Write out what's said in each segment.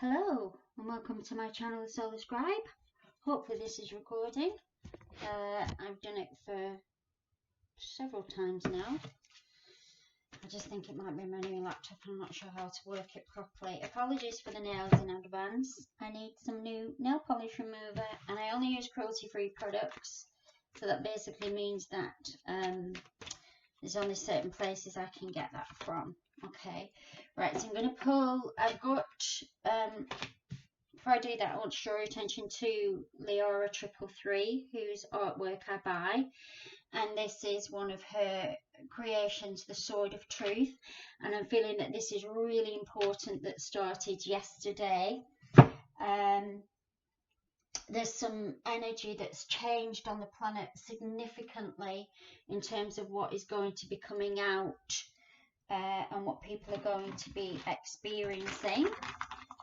Hello and welcome to my channel, the Solar Scribe. Hopefully this is recording. I've done it for several times now. I just think it might be my new laptop. I'm not sure how to work it properly. Apologies for the nails in advance. I need some new nail polish remover and I only use cruelty-free products. So that basically means that there's only certain places I can get that from. Okay, right, so I'm going to pull, I've got, before I do that, I want to draw your attention to Leora 333, whose artwork I buy, and this is one of her creations, the Sword of Truth, and I'm feeling that this is really important that started yesterday. There's some energy that's changed on the planet significantly in terms of what is going to be coming out and what people are going to be experiencing.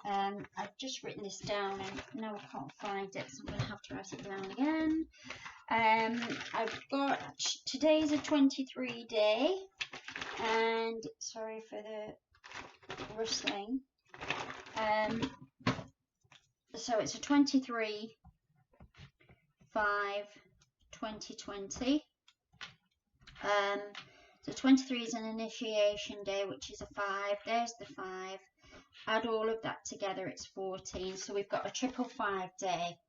I've just written this down and now I can't find it, so I'm going to have to write it down again. I've got, today's a 23 day, and sorry for the rustling. So it's a 23/5/2020. So 23 is an initiation day, which is a 5. There's the 5. Add all of that together, it's 14. So we've got a 555 day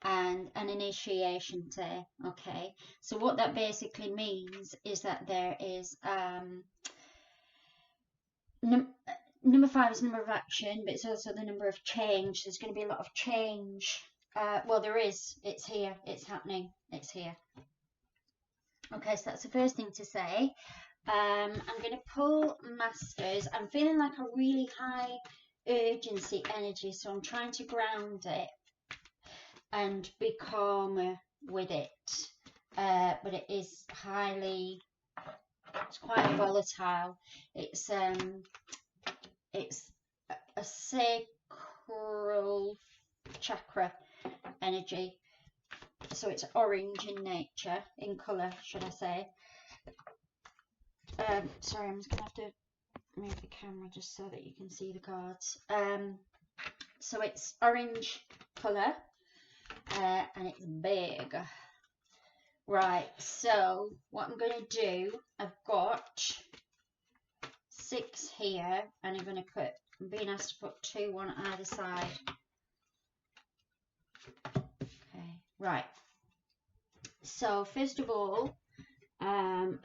and an initiation day. Okay. So what that basically means is that there is number 5 is number of action, but it's also the number of change. There's going to be a lot of change. Well, there is. It's here. It's happening. It's here. Okay, so that's the first thing to say. I'm going to pull Masters. I'm feeling like a really high urgency energy, so I'm trying to ground it and be calmer with it. But it is it's quite volatile. It's a sacral chakra energy. So it's orange in nature, in colour, should I say. Sorry, I'm just going to have to move the camera just so that you can see the cards. So it's orange colour, and it's big. Right, so what I'm going to do, I've got 6 here, and I'm going to put, I'm being asked to put 2 on either side. Okay, right. So first of all, I'm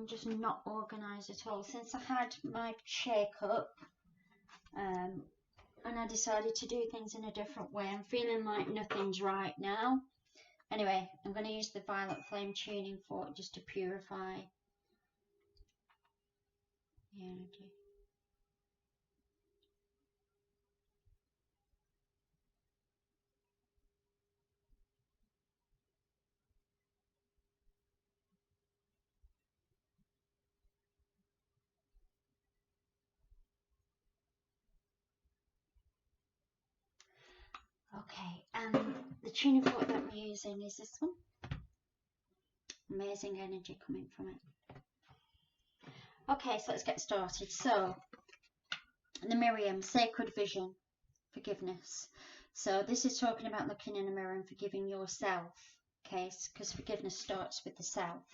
just not organised at all since I had my shake-up, and I decided to do things in a different way. I'm feeling like nothing's right now. Anyway, I'm going to use the violet flame tuning fork just to purify the energy. Okay, and the tuning fork that I'm using is this one. Amazing energy coming from it. Okay, so let's get started. So, the Miriam, Sacred Vision, Forgiveness. So this is talking about looking in the mirror and forgiving yourself, okay, because forgiveness starts with the self.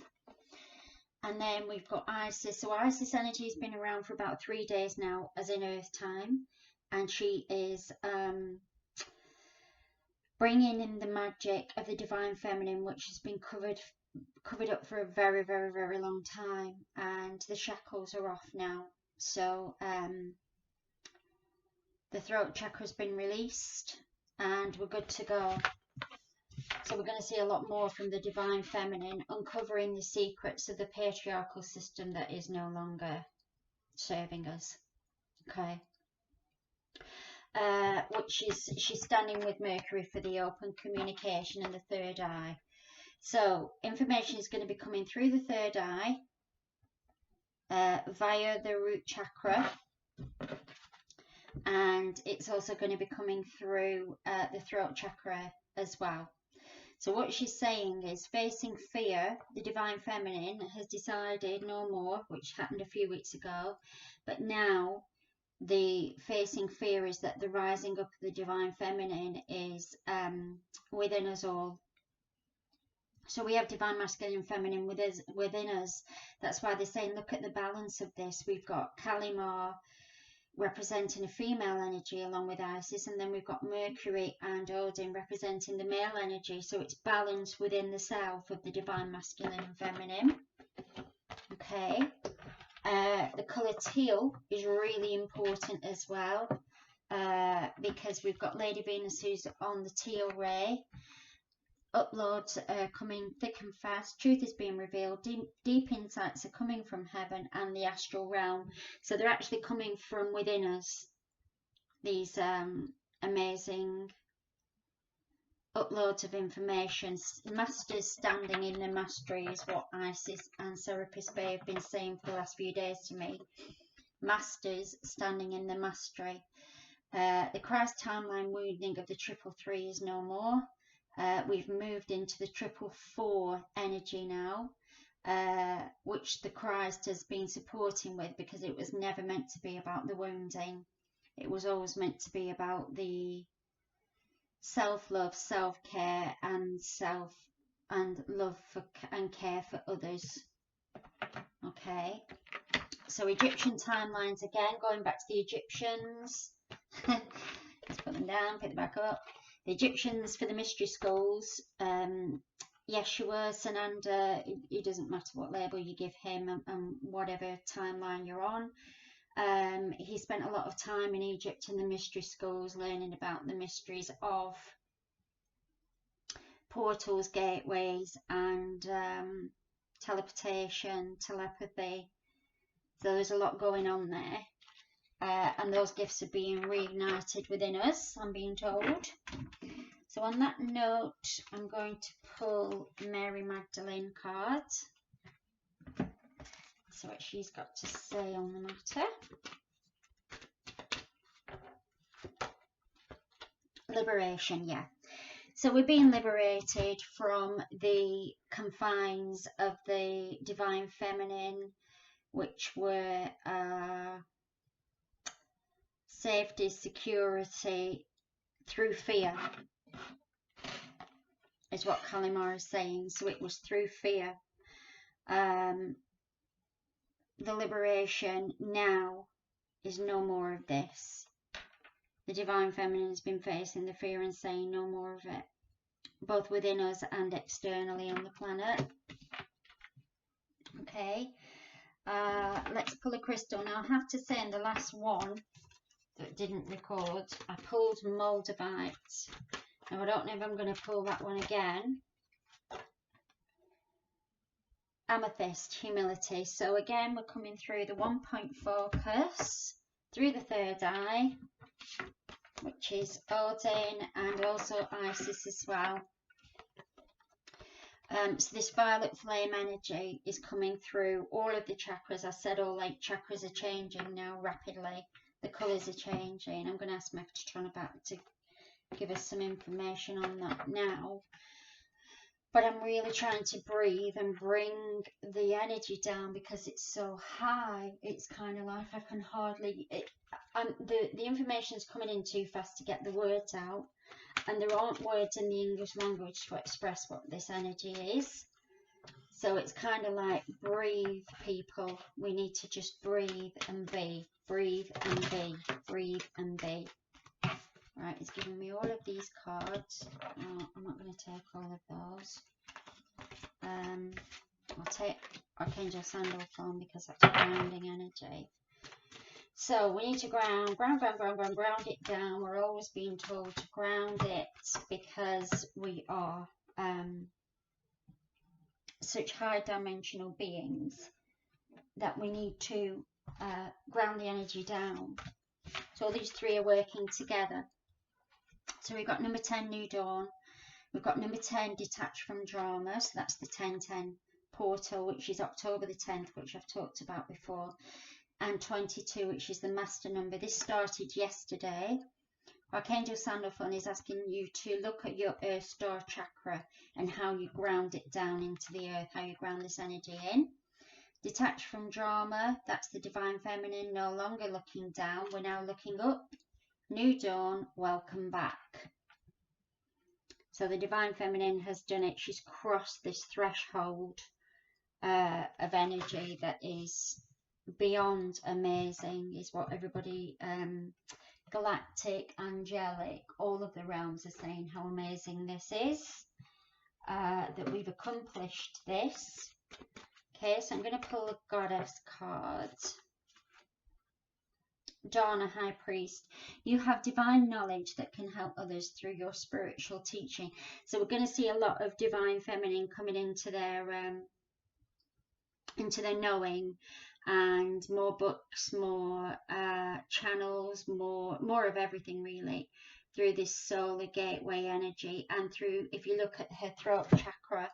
And then we've got Isis. So Isis energy has been around for about 3 days now, as in Earth time, and she is bringing in the magic of the divine feminine, which has been covered up for a very, very, very long time, and the shackles are off now. So the throat chakra has been released and we're good to go. So we're going to see a lot more from the divine feminine, uncovering the secrets of the patriarchal system that is no longer serving us. Okay. Which is, she's standing with Mercury for the open communication and the third eye. So information is going to be coming through the third eye via the root chakra, and it's also going to be coming through the throat chakra as well. So what she's saying is, facing fear, the Divine Feminine has decided no more, which happened a few weeks ago, but now the facing fear is that the rising up of the Divine Feminine is within us all. So we have Divine Masculine and Feminine within us. That's why they're saying, look at the balance of this. We've got Kalimar representing a female energy along with Isis, and then we've got Mercury and Odin representing the male energy. So it's balance within the self of the Divine Masculine and Feminine. Okay. The colour teal is really important as well, because we've got Lady Venus who's on the teal ray. Uploads are coming thick and fast. Truth is being revealed. Deep insights are coming from heaven and the astral realm. So they're actually coming from within us. These amazing uploads of information. Masters standing in the mastery is what Isis and Serapis Bay have been saying for the last few days to me. Masters standing in the mastery. The Christ timeline wounding of the 333 is no more. We've moved into the 444 energy now, which the Christ has been supporting with, because it was never meant to be about the wounding. It was always meant to be about the self-love, self-care, and love for and care for others. Okay, so Egyptian timelines again, going back to the Egyptians. Let's put them down, pick them back up. The Egyptians for the mystery skulls, Yeshua, Sananda, it doesn't matter what label you give him and whatever timeline you're on. He spent a lot of time in Egypt in the mystery schools, learning about the mysteries of portals, gateways, and teleportation, telepathy. So there's a lot going on there. And those gifts are being reignited within us, I'm being told. So on that note, I'm going to pull Mary Magdalene card. So what she's got to say on the matter. Liberation, yeah. So we're being liberated from the confines of the Divine Feminine, which were safety, security through fear, is what Kalimar is saying. So it was through fear. The liberation now is no more of this. The Divine Feminine has been facing the fear and saying no more of it, both within us and externally on the planet. Okay, let's pull a crystal. Now I have to say, in the last one that didn't record, I pulled Moldavite. Now I don't know if I'm going to pull that one again. Amethyst, humility. So again, we're coming through the 1-point focus, through the third eye, which is Odin and also Isis as well. So this violet flame energy is coming through all of the chakras. I said all 8 chakras are changing now rapidly. The colours are changing. I'm going to ask Metatron about to give us some information on that now. But I'm really trying to breathe and bring the energy down because it's so high. It's kind of like I can hardly... the information's coming in too fast to get the words out. And there aren't words in the English language to express what this energy is. So it's kind of like, breathe, people. We need to just breathe and be. Breathe and be. Breathe and be. Right, it's giving me all of these cards. Oh, I'm not going to take all of those. I'll take Archangel Sandal form because that's grounding energy. So we need to ground it down. We're always being told to ground it because we are such high dimensional beings that we need to ground the energy down. So all these 3 are working together. So we've got number 10, New Dawn. We've got number 10, Detached from Drama. So that's the 1010 portal, which is October the 10th, which I've talked about before. And 22, which is the master number. This started yesterday Archangel Sandalphon is asking you to look at your Earth Star chakra and how you ground it down into the earth, how you ground this energy in. Detach from drama, that's the Divine Feminine, no longer looking down, we're now looking up. New dawn, welcome back. So the Divine Feminine has done it, she's crossed this threshold of energy that is beyond amazing, is what everybody, galactic, angelic, all of the realms are saying how amazing this is, that we've accomplished this. Okay, so I'm going to pull a goddess card. Dana, High Priest, you have divine knowledge that can help others through your spiritual teaching. So we're going to see a lot of Divine Feminine coming into their knowing, and more books, more channels, more of everything really, through this solar gateway energy, and through, if you look at her throat chakra,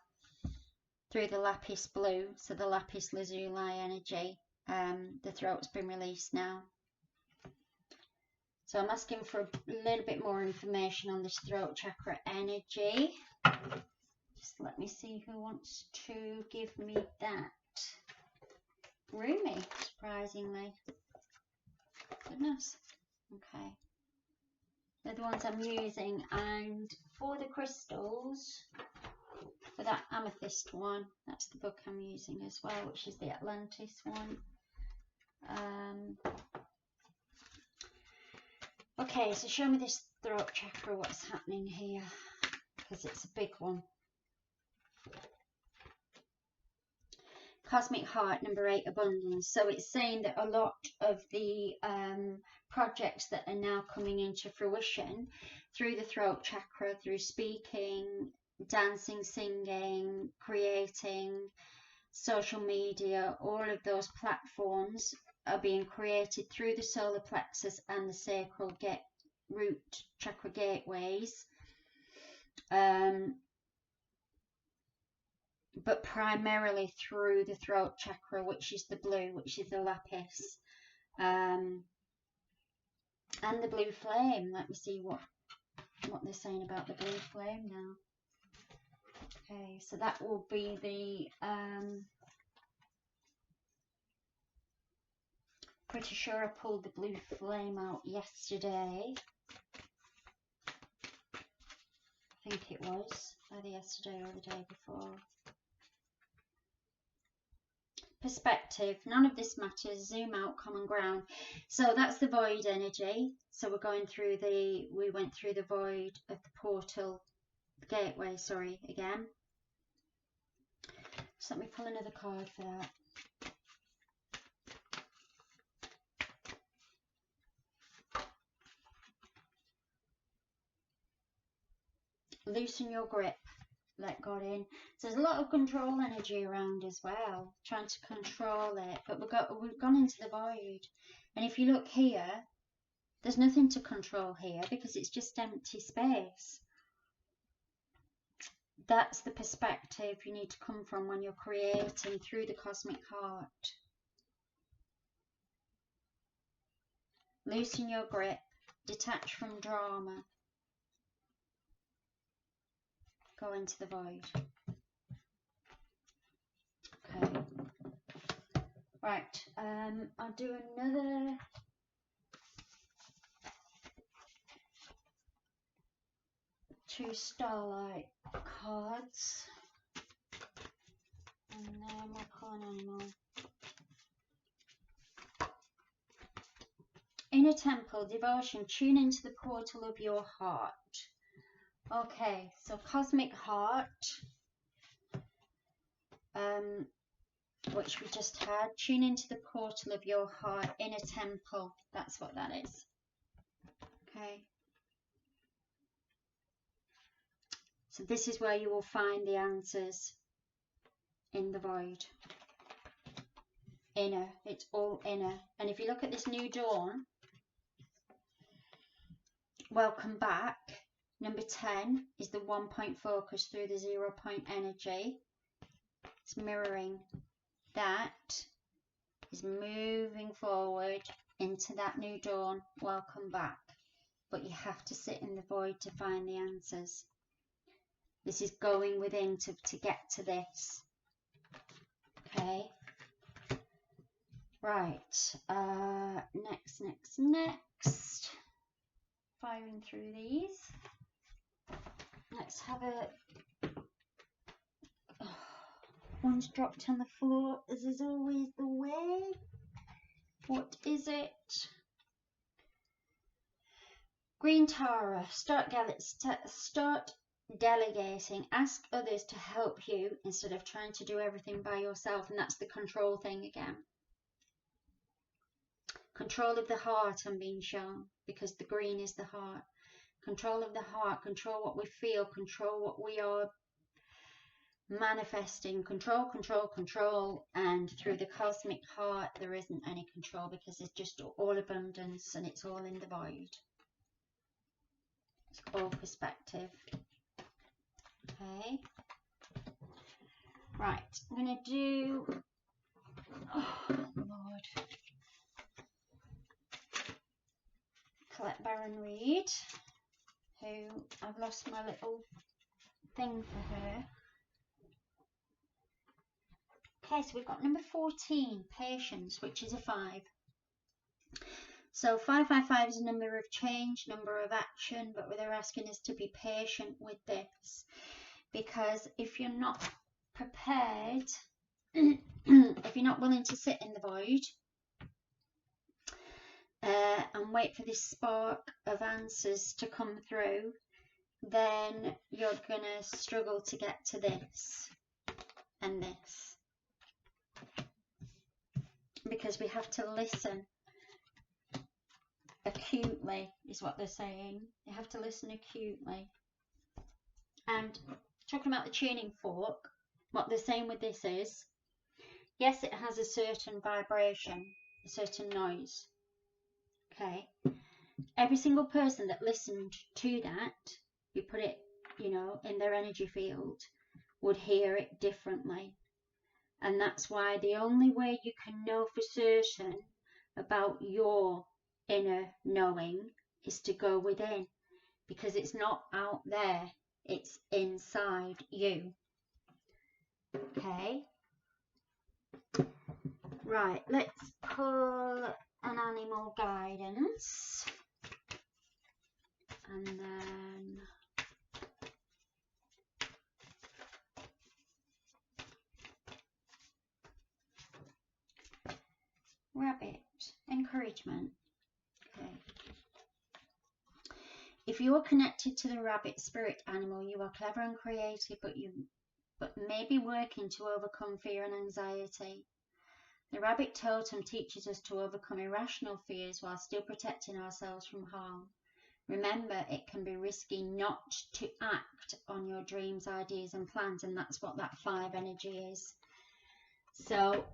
through the lapis blue, so the lapis lazuli energy, the throat's been released now. So I'm asking for a little bit more information on this throat chakra energy. Just let me see who wants to give me that. Rumi, surprisingly. Goodness. Okay. They're the ones I'm using. And for the crystals, for that amethyst one, that's the book I'm using as well, which is the Atlantis one. Okay, so show me this throat chakra, what's happening here, because it's a big one. Cosmic Heart, number 8, abundance. So it's saying that a lot of the projects that are now coming into fruition through the throat chakra, through speaking, dancing, singing, creating, social media, all of those platforms are being created through the solar plexus and the sacral root chakra gateways. But primarily through the throat chakra, which is the blue, which is the lapis, and the blue flame. Let me see what they're saying about the blue flame now. Okay, so that will be the pretty sure I pulled the blue flame out yesterday. I think it was either yesterday or the day before. Perspective, none of this matters, zoom out, common ground. So that's the void energy. So we're going through we went through the void of the portal, the gateway, sorry, again. So let me pull another card for that. Loosen your grip, let God in. So there's a lot of control energy around as well, trying to control it, but we've gone into the void. And if you look here, there's nothing to control here because it's just empty space. That's the perspective you need to come from when you're creating through the cosmic heart. Loosen your grip, detach from drama. Go into the void. Okay. Right. I'll do another. Two starlight cards. And then we'll pull an animal. Inner temple, devotion, tune into the portal of your heart. Okay, so cosmic heart, which we just had, tune into the portal of your heart, inner temple, that's what that is. Okay. So this is where you will find the answers in the void. Inner, it's all inner. And if you look at this new dawn, welcome back. Number 10 is the 1 point focus through the 0 point energy. It's mirroring. That is moving forward into that new dawn. Welcome back. but you have to sit in the void to find the answers. This is going within to get to this. Okay. Right. Next. Firing through these. Let's have a... Oh, one's dropped on the floor, as is always the way. What is it? Green Tara. Start delegating. Ask others to help you instead of trying to do everything by yourself. And that's the control thing again. Control of the heart I'm being shown, because the green is the heart. Control of the heart, control what we feel, control what we are manifesting, control, and through the cosmic heart there isn't any control, because it's just all abundance and it's all in the void. It's all perspective. Okay. Right, I'm going to do... Oh, Lord. Collect Baron Reed, who I've lost my little thing for her. Okay, so we've got number 14, patience, which is a 5. So 555 is a number of change, number of action, but they're asking us to be patient with this, because if you're not prepared, if you're not willing to sit in the void and wait for this spark of answers to come through, then you're gonna struggle to get to this and this, because we have to listen acutely, is what they're saying. You have to listen acutely. And talking about the tuning fork, what they're saying with this is, yes, it has a certain vibration, a certain noise. Okay, every single person that listened to that, you put it, you know, in their energy field, would hear it differently. And that's why the only way you can know for certain about your inner knowing is to go within, because it's not out there, it's inside you. Okay, right, let's pull an animal guidance, and then rabbit, encouragement. Okay, if you are connected to the rabbit spirit animal, you are clever and creative, but may be working to overcome fear and anxiety. The rabbit totem teaches us to overcome irrational fears while still protecting ourselves from harm. Remember, it can be risky not to act on your dreams, ideas and plans, and that's what that 5 energy is. So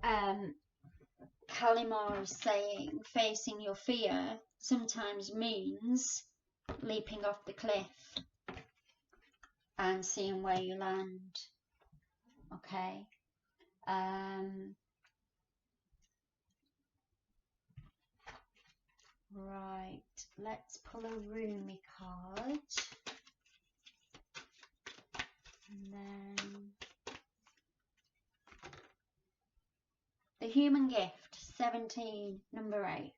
Kalimar is saying facing your fear sometimes means leaping off the cliff and seeing where you land. Okay. Right, let's pull a Rumi card, and then the human gift, 17, number 8.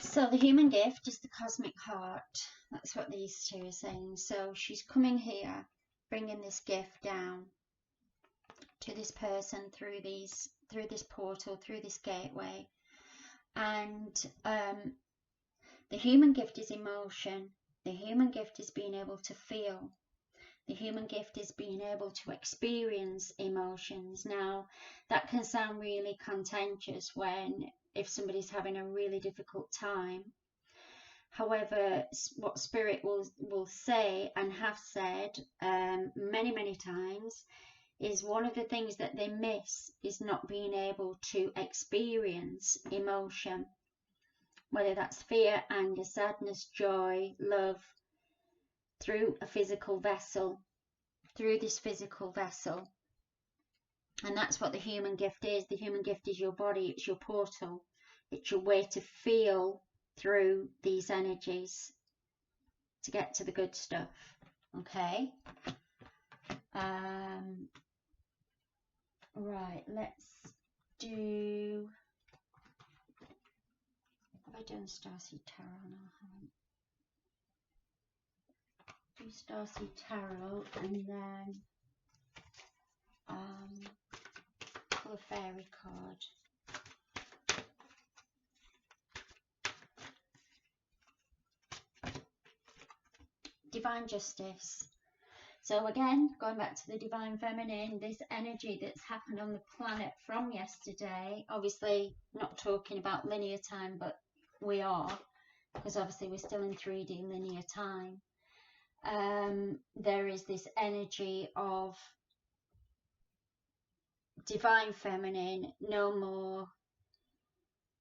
So the human gift is the cosmic heart. That's what these two are saying. So she's coming here, bringing this gift down to this person through this portal, through this gateway. And the human gift is emotion. The human gift is being able to feel. The human gift is being able to experience emotions. Now, that can sound really contentious if somebody's having a really difficult time. However, what Spirit will say and have said many, many times is one of the things that they miss is not being able to experience emotion, whether that's fear, anger, sadness, joy, love, through a physical vessel, through this physical vessel. And that's what the human gift is. The human gift is your body, it's your portal, it's your way to feel through these energies to get to the good stuff. Okay. Right, let's do, have I done Starseed Tarot? No, I haven't. Do Starseed Tarot and then pull a fairy card. Divine Justice. So again, going back to the Divine Feminine, this energy that's happened on the planet from yesterday, obviously not talking about linear time, but we are, because obviously we're still in 3D linear time. There is this energy of Divine Feminine, no more.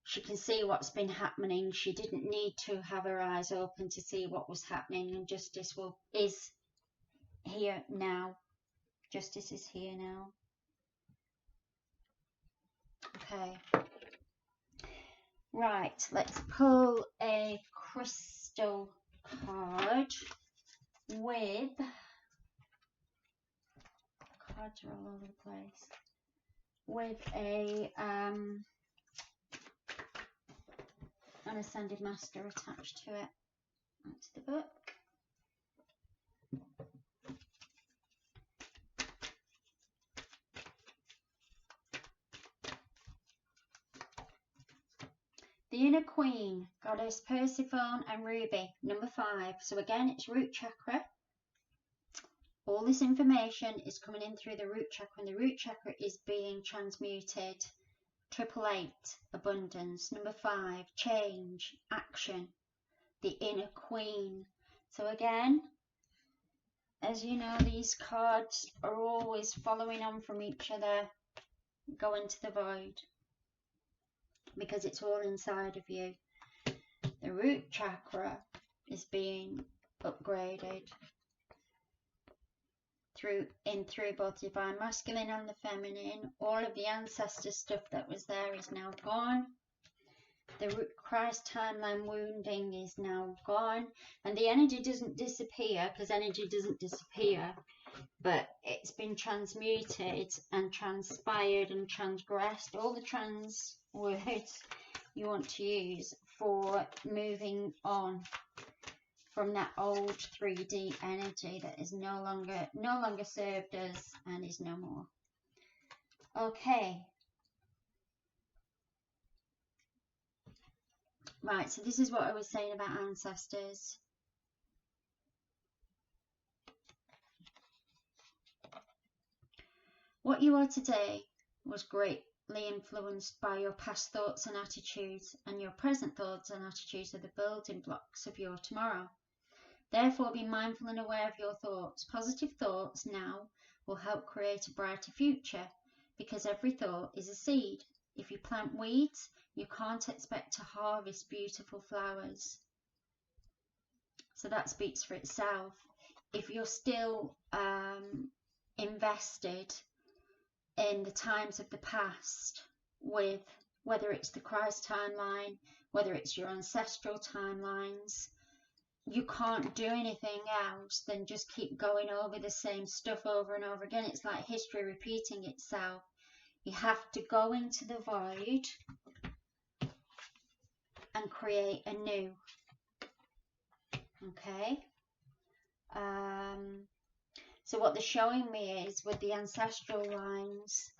She can see what's been happening. She didn't need to have her eyes open to see what was happening, and justice is here now. Justice is here now. Okay. Right, let's pull a crystal card with, cards are all over the place, with a an Ascended Master attached to it. That's the book. The Inner Queen, Goddess Persephone and Ruby, number 5. So again, it's root chakra. All this information is coming in through the root chakra, and the root chakra is being transmuted. 888, abundance. Number 5, change, action. The Inner Queen. So again, as you know, these cards are always following on from each other, go into the void, because it's all inside of you. The root chakra is being upgraded through both divine masculine and the feminine. All of the ancestor stuff that was there is now gone. The Christ timeline wounding is now gone, and the energy doesn't disappear, because energy doesn't disappear, but it's been transmuted and transpired and transgressed, all the trans words you want to use for moving on from that old 3D energy that is no longer served us and is no more. Okay. Right, so this is what I was saying about ancestors. What you are today was greatly influenced by your past thoughts and attitudes, and your present thoughts and attitudes are the building blocks of your tomorrow. Therefore, be mindful and aware of your thoughts. Positive thoughts now will help create a brighter future, because every thought is a seed. If you plant weeds, you can't expect to harvest beautiful flowers. So that speaks for itself. If you're still invested in the times of the past, with whether it's the Christ timeline, whether it's your ancestral timelines, you can't do anything else than just keep going over the same stuff over and over again. It's like history repeating itself. You have to go into the void and create anew. Okay? So what they're showing me is, with the ancestral lines,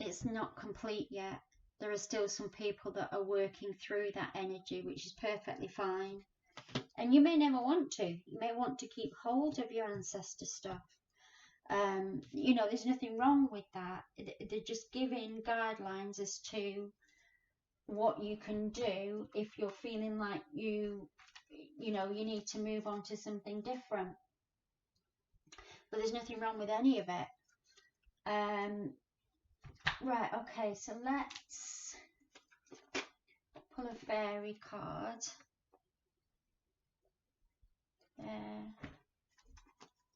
it's not complete yet. There are still some people that are working through that energy, which is perfectly fine. And you may never want to. You may want to keep hold of your ancestor stuff. You know, there's nothing wrong with that. They're just giving guidelines as to what you can do if you're feeling like you need to move on to something different. But there's nothing wrong with any of it. Right, okay, so let's pull a fairy card.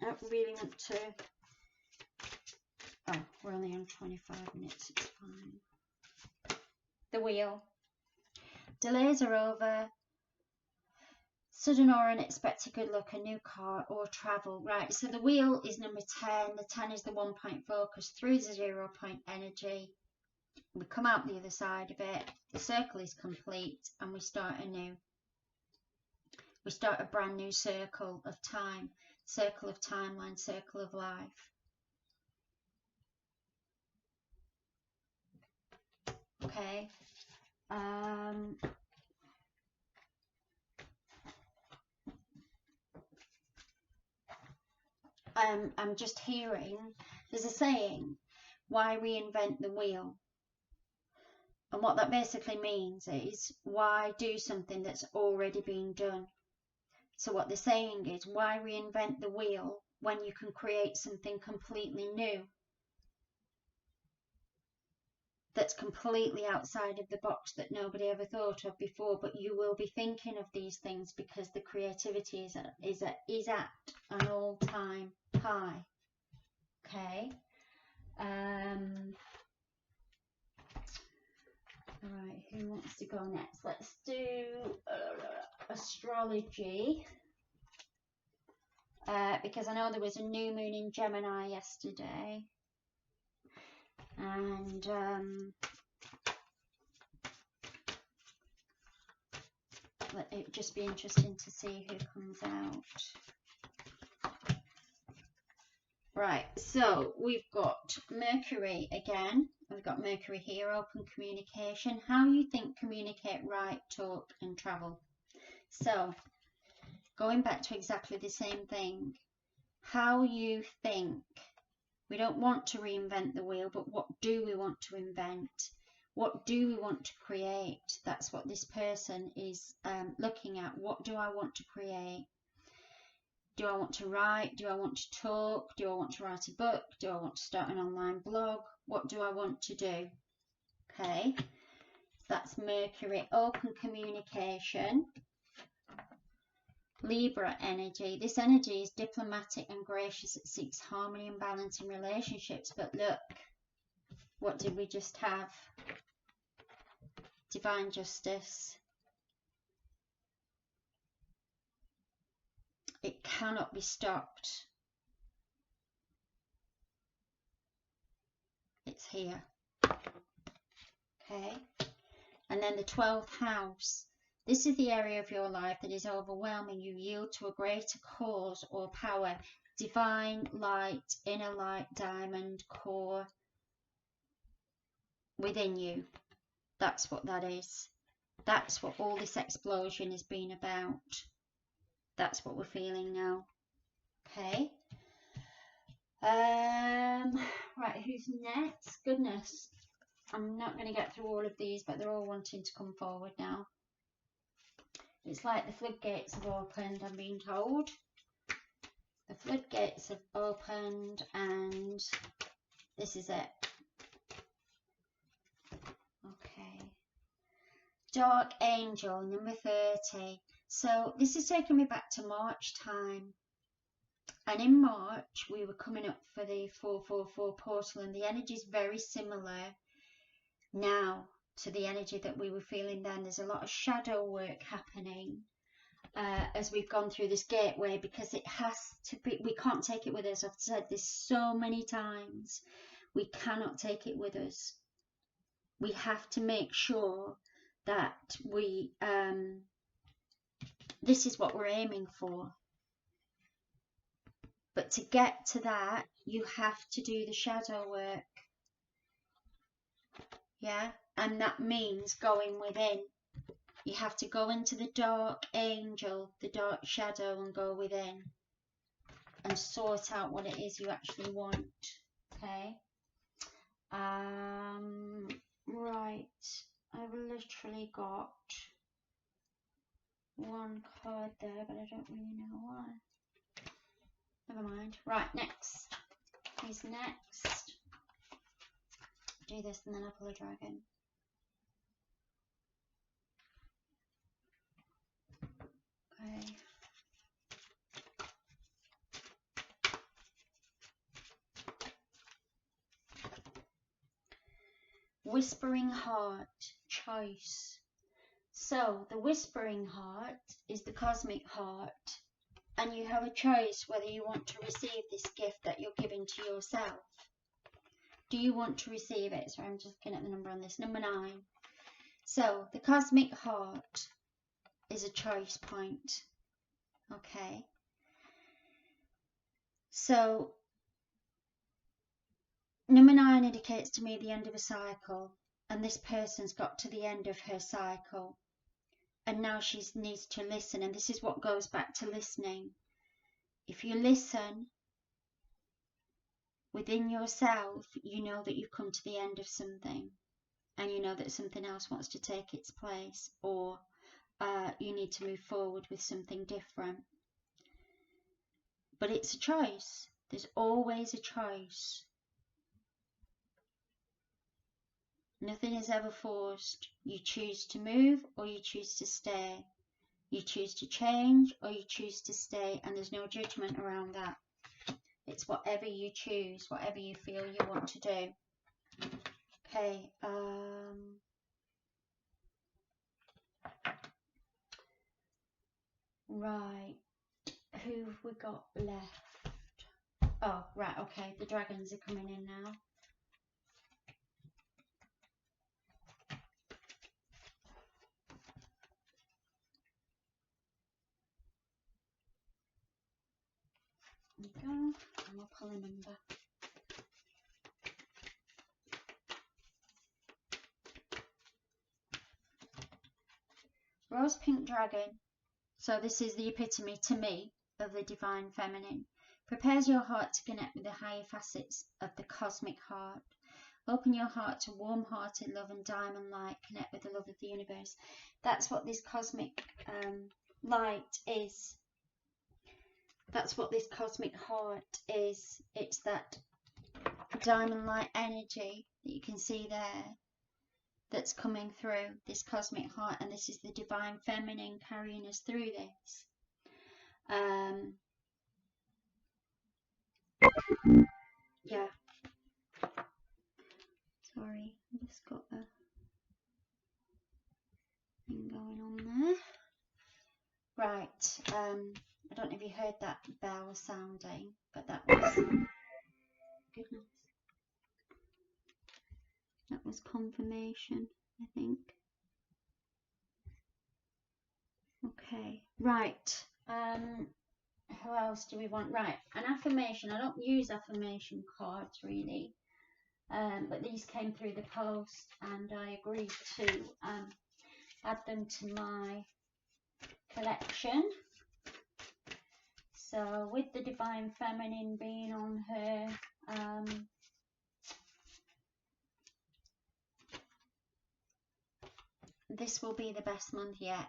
I don't really want to. Oh, we're only on 25 minutes, it's fine. The Wheel. Delays are over. Sudden or unexpected good luck, a new car or travel. Right, so the wheel is number 10. The 10 is the 1 point focus through the 0 point energy. We come out the other side of it. The circle is complete and we start anew. We start a brand new circle of time. Circle of timeline, circle of life. Okay. I'm just hearing, there's a saying, why reinvent the wheel? And what that basically means is, why do something that's already been done? So what they're saying is, why reinvent the wheel when you can create something completely new? That's completely outside of the box that nobody ever thought of before, but you will be thinking of these things because the creativity is at an all-time high. Okay. Right, who wants to go next? Let's do astrology. Because I know there was a new moon in Gemini yesterday. And it'd just be interesting to see who comes out. Right, so we've got Mercury again. We've got Mercury here, open communication. How you think, communicate, write, talk and travel. So going back to exactly the same thing. How you think. We don't want to reinvent the wheel, but what do we want to invent? What do we want to create? That's what this person is looking at. What do I want to create? Do I want to write? Do I want to talk? Do I want to write a book? Do I want to start an online blog? What do I want to do? Okay, that's Mercury, open communication. Libra energy. This energy is diplomatic and gracious. It seeks harmony and balance in relationships. But look, what did we just have? Divine justice. It cannot be stopped. It's here. Okay. And then the 12th house. This is the area of your life that is overwhelming. You yield to a greater cause or power. Divine light, inner light, diamond, core within you. That's what that is. That's what all this explosion has been about. That's what we're feeling now. Okay. Right, who's next? Goodness. I'm not going to get through all of these, but they're all wanting to come forward now. It's like the floodgates have opened, I'm being told. The floodgates have opened and this is it. Okay. Dark Angel, number 30. So this is taking me back to March time. And in March, we were coming up for the 444 portal and the energy is very similar now to the energy that we were feeling then. There's a lot of shadow work happening as we've gone through this gateway, because it has to be, we can't take it with us. I've said this so many times. We cannot take it with us. We have to make sure that we, this is what we're aiming for. But to get to that, you have to do the shadow work. Yeah, and that means going within. You have to go into the dark angel, the dark shadow, and go within and sort out what it is you actually want. Okay. Right. I've literally got one card there, but I don't really know why. Never mind. Right, next. Who's next? Do this and then I'll pull a dragon. Okay. Whispering heart, choice. So the whispering heart is the cosmic heart, and you have a choice whether you want to receive this gift that you're giving to yourself. Do you want to receive it? So I'm just looking at the number on this, number 9. So the cosmic heart is a choice point. Okay. So number 9 indicates to me the end of a cycle, and this person's got to the end of her cycle, and now she needs to listen, and this is what goes back to listening. If you listen within yourself, you know that you've come to the end of something, and you know that something else wants to take its place, or you need to move forward with something different. But it's a choice. There's always a choice. Nothing is ever forced. You choose to move or you choose to stay. You choose to change or you choose to stay, and there's no judgment around that. It's whatever you choose, whatever you feel you want to do. Okay, right, who have we got left? Oh, right, okay, the dragons are coming in now. There we go, and we'll pull a number. Rose pink dragon. So this is the epitome to me of the divine feminine. Prepares your heart to connect with the higher facets of the cosmic heart. Open your heart to warm-hearted love and diamond light. Connect with the love of the universe. That's what this cosmic light is. That's what this cosmic heart is. It's that diamond light energy that you can see there that's coming through this cosmic heart, and this is the divine feminine carrying us through this. Yeah. Sorry, I just got a thing going on there. Right, I don't know if you heard that bell sounding, but that was, goodness, that was confirmation, I think. Okay, right, who else do we want? Right, an affirmation. I don't use affirmation cards really, but these came through the post, and I agreed to add them to my collection. So with the divine feminine being on her, this will be the best month yet.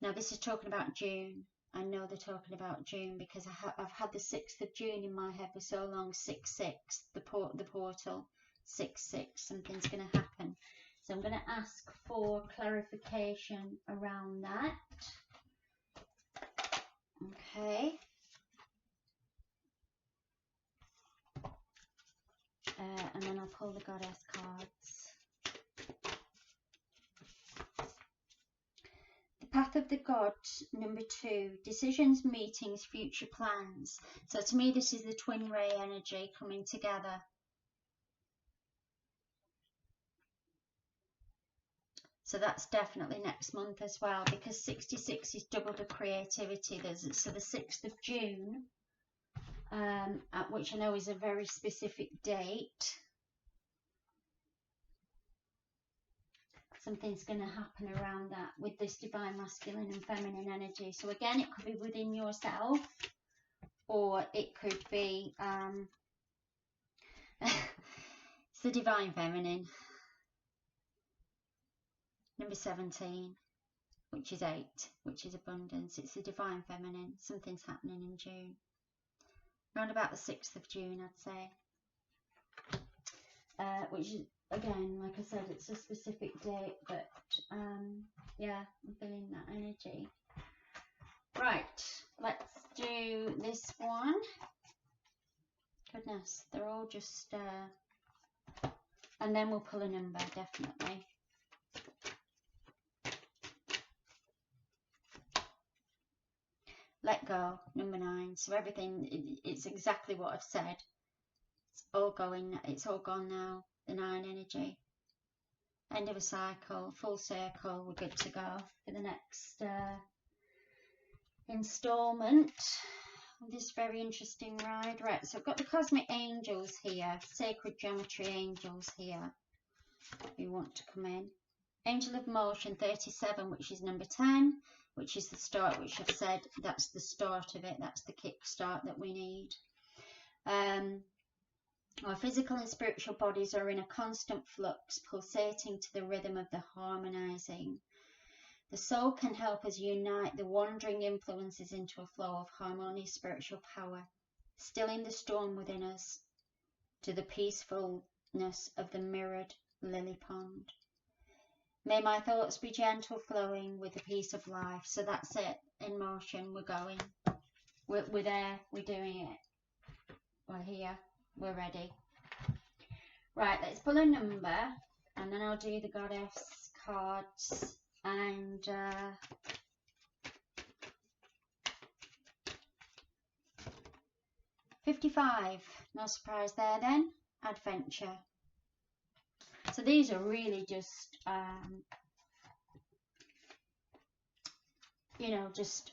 Now this is talking about June. I know they're talking about June because I've had the 6th of June in my head for so long. 6-6, the portal, 6-6, something's going to happen. So I'm going to ask for clarification around that. Okay. And then I'll pull the goddess cards. The path of the gods, number 2, decisions, meetings, future plans. So to me, this is the twin ray energy coming together. So that's definitely next month as well, because 66 is double the creativity. So the 6th of June, which I know is a very specific date, something's going to happen around that with this divine masculine and feminine energy. So again, it could be within yourself, or it could be it's the divine feminine. Number 17, which is 8, which is abundance. It's the divine feminine. Something's happening in June. Around about the 6th of June, I'd say. Which is, again, like I said, it's a specific date, but yeah, I'm feeling that energy. Right, let's do this one. Goodness, they're all just, and then we'll pull a number, definitely. let go, number 9. So everything, it's exactly what I've said. It's all gone now, the 9 energy. End of a cycle, full circle, we're good to go for the next installment of this very interesting ride. Right, so I've got the cosmic angels here, sacred geometry angels here, if you want to come in. Angel of motion 37, which is number 10, which is the start, which I've said that's the start of it, that's the kick start that we need. Our physical and spiritual bodies are in a constant flux, pulsating to the rhythm of the harmonizing. The soul can help us unite the wandering influences into a flow of harmonious spiritual power, stilling the storm within us to the peacefulness of the mirrored lily pond. May my thoughts be gentle, flowing with the peace of life. So that's it, in motion, we're going. We're there, we're doing it. We're here. We're ready. Right, let's pull a number and then I'll do the goddess cards and 55. No surprise there then. Adventure. So these are really just you know, just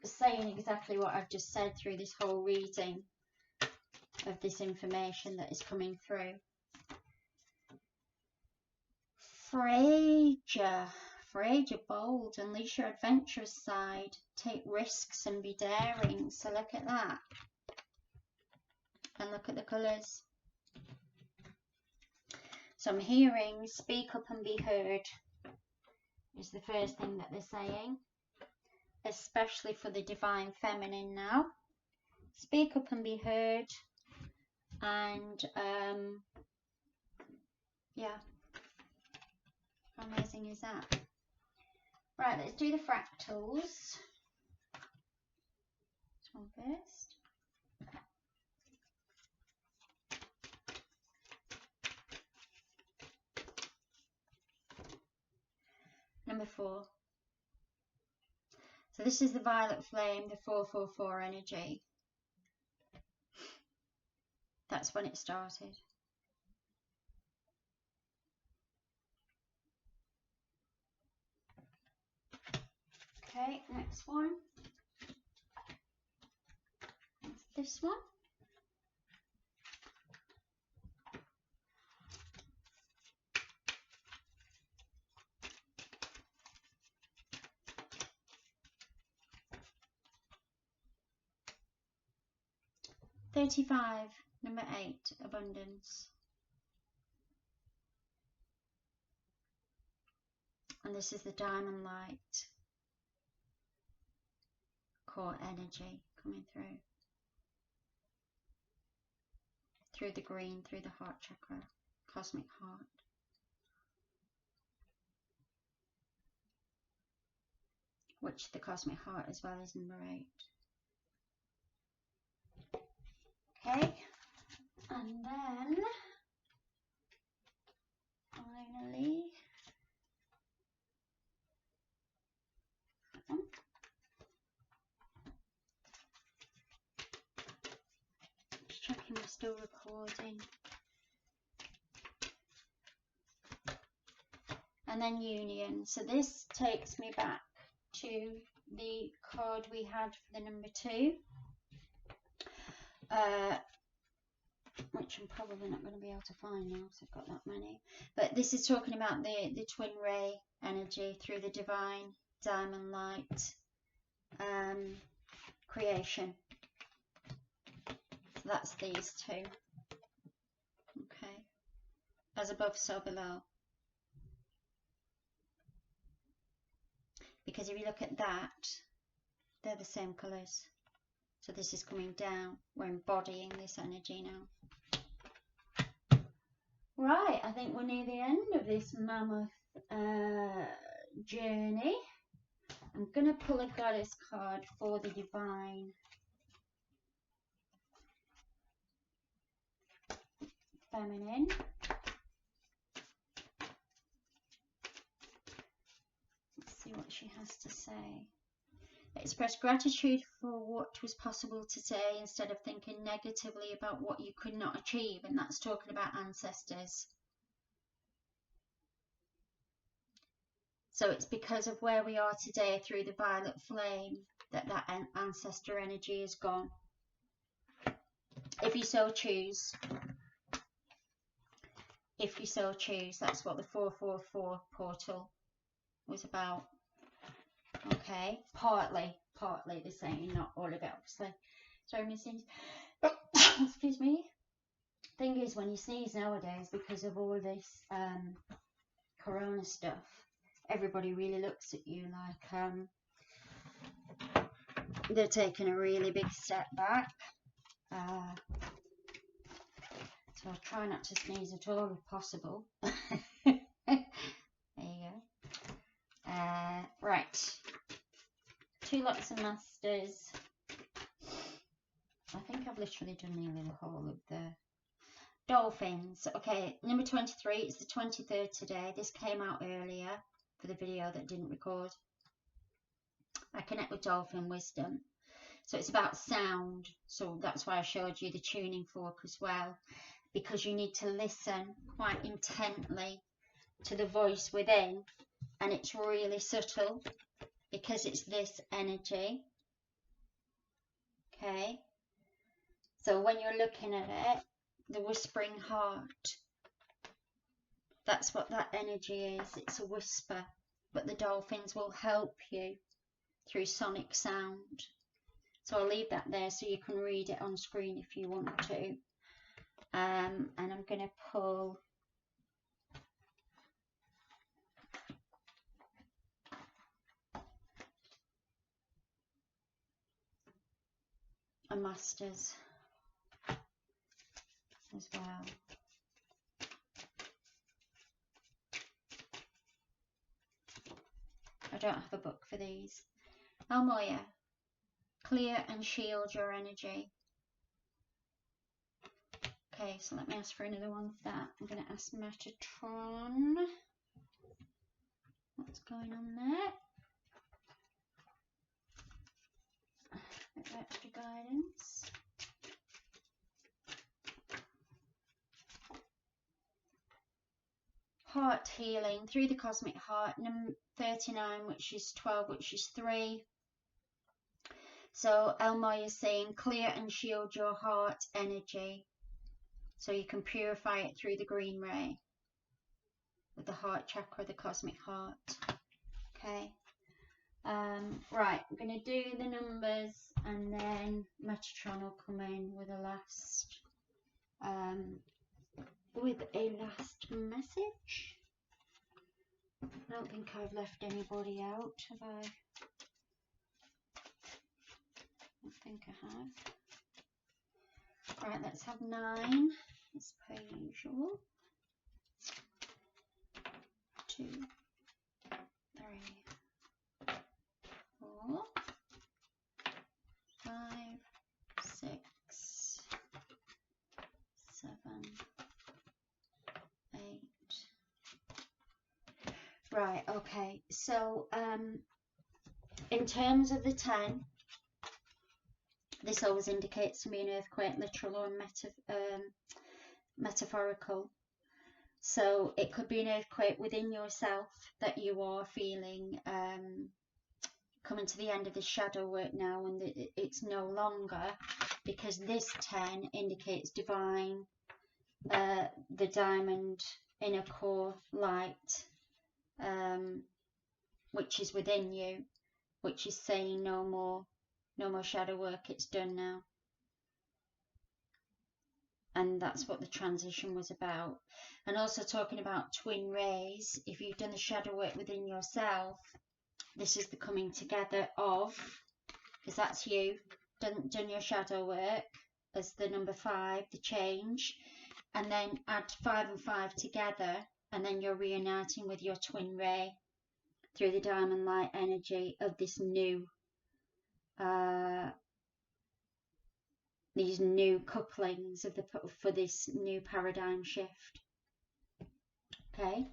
saying exactly what I've just said through this whole reading of this information that is coming through. Fraser bold, unleash your adventurous side, take risks and be daring. So look at that, and look at the colours. So I'm hearing speak up and be heard is the first thing that they're saying, especially for the divine feminine now. Speak up and be heard. And yeah, how amazing is that? Right, let's do the fractals. This one first. Number 4. So this is the violet flame, the 444 energy. That's when it started. Okay, next one. That's this one. $35, number 8, abundance. And this is the diamond light, core energy coming through the green, through the heart chakra, cosmic heart. Which the cosmic heart as well is number 8. Okay, and then finally, just checking we're still recording. And then union. So this takes me back to the card we had for the number 2. Which I'm probably not going to be able to find now because I've got that many. But this is talking about the twin ray energy through the divine diamond light creation. So that's these 2. Okay. As above, so below. Because if you look at that, they're the same colours. So this is coming down. We're embodying this energy now. Right, I think we're near the end of this mammoth journey. I'm going to pull a goddess card for the divine feminine. Let's see what she has to say. Express gratitude for what was possible today instead of thinking negatively about what you could not achieve, and that's talking about ancestors. So it's because of where we are today through the violet flame that ancestor energy is gone. If you so choose. If you so choose. That's what the 444 portal was about. Okay. Partly they're saying, not all of it, obviously. Sorry, Miss Sneeze. Excuse me. Thing is, when you sneeze nowadays, because of all this corona stuff, everybody really looks at you like they're taking a really big step back. So I try not to sneeze at all if possible. There you go. Right. 2 lots of masters. I think I've literally done nearly the whole of the dolphins. Okay, number 23. It's the 23rd today. This came out earlier for the video that didn't record. I connect with dolphin wisdom. So it's about sound. So that's why I showed you the tuning fork as well. Because you need to listen quite intently to the voice within, and it's really subtle because it's this energy. Okay, so when you're looking at it, the whispering heart, that's what that energy is. It's a whisper, but the dolphins will help you through sonic sound. So I'll leave that there so you can read it on screen if you want to. And I'm going to pull a masters as well. I don't have a book for these. Almoya, clear and shield your energy. Okay, so let me ask for another one for that. I'm going to ask Metatron. What's going on there? A bit of extra guidance. Heart healing through the cosmic heart. Number 39, which is 12, which is 3. So Elmoy is saying clear and shield your heart energy, so you can purify it through the green ray with the heart chakra, the cosmic heart. Okay. Right, I'm going to do the numbers and then Metatron will come in with a last message. I don't think I've left anybody out, have I? I think I have. Right, let's have 9 as per usual. 2, 3, 4, 5, 6, 7, 8. Right, okay, so in terms of the 10, this always indicates to me an earthquake, literal or metaphorical. So it could be an earthquake within yourself that you are feeling coming to the end of the shadow work now, and it's no longer, because this 10 indicates divine, the diamond inner core light, which is within you, which is saying no more shadow work, it's done now. And that's what the transition was about. And also talking about twin rays, if you've done the shadow work within yourself, this is the coming together of, because that's you, done your shadow work as the number 5, the change, and then add 5 and 5 together, and then you're reuniting with your twin ray through the diamond light energy of this new these new couplings of for this new paradigm shift. Okay,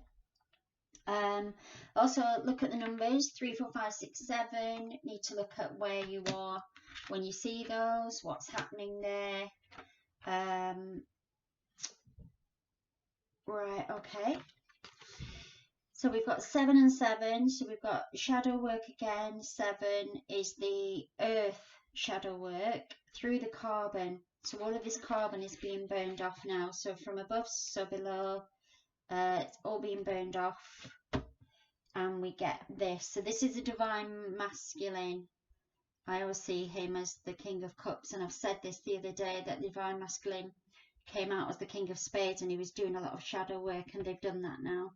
Also look at the numbers 3, 4, 5, 6, 7. Need to look at where you are when you see those, what's happening there. Right, okay. So we've got 7 and 7. So we've got shadow work again. 7 is the earth shadow work through the carbon. So all of this carbon is being burned off now. So from above, so below, it's all being burned off. And we get this. So this is the divine masculine. I always see him as the King of Cups. And I've said this the other day, that divine masculine came out as the King of Spades and he was doing a lot of shadow work, and they've done that now.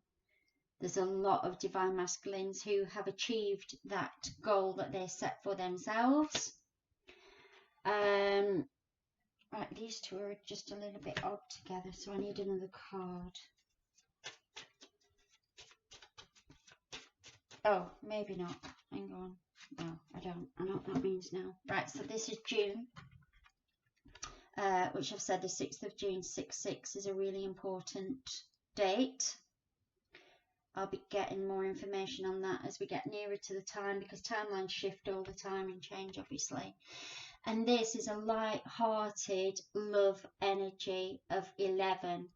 There's a lot of divine masculines who have achieved that goal that they set for themselves. Right, these two are just a little bit odd together, so I need another card. Oh, maybe not. Hang on. No, I don't. I know what that means now. Right, so this is June. Which I've said the 6th of June, 6/6 is a really important date. I'll be getting more information on that as we get nearer to the time, because timelines shift all the time and change, obviously. And this is a light-hearted love energy of 11.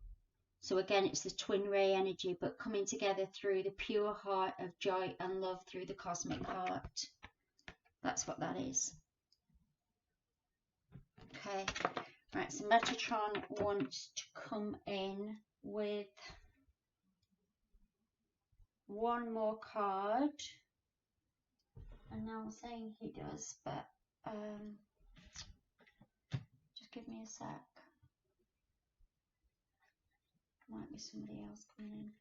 So again, it's the twin ray energy, but coming together through the pure heart of joy and love through the cosmic heart. That's what that is. Okay. Right, so Metatron wants to come in with one more card. And now I'm saying he does, but just give me a sec. Might be somebody else coming in.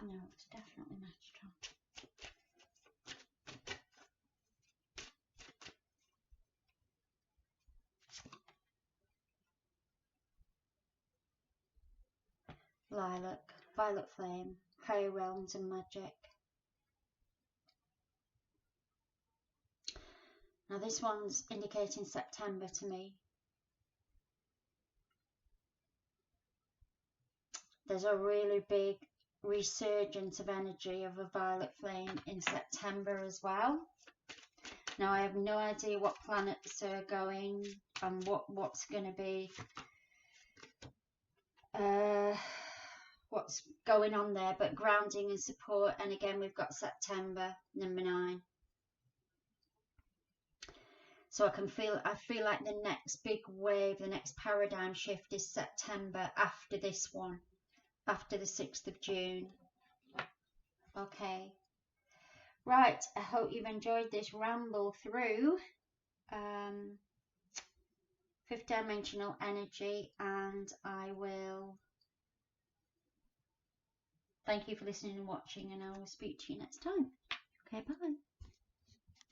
No, it's definitely Metatron. Lilac, violet flame, higher realms and magic. Now this one's indicating September to me. There's a really big resurgence of energy of a violet flame in September as well. Now I have no idea what planets are going and what's going to be what's going on there, but grounding and support. And again, we've got September, number 9. So I feel like the next big wave, the next paradigm shift is September, after this one, after the 6th of June. Okay. Right, I hope you've enjoyed this ramble through 5th dimensional energy, and I will thank you for listening and watching, and I will speak to you next time. Okay, bye.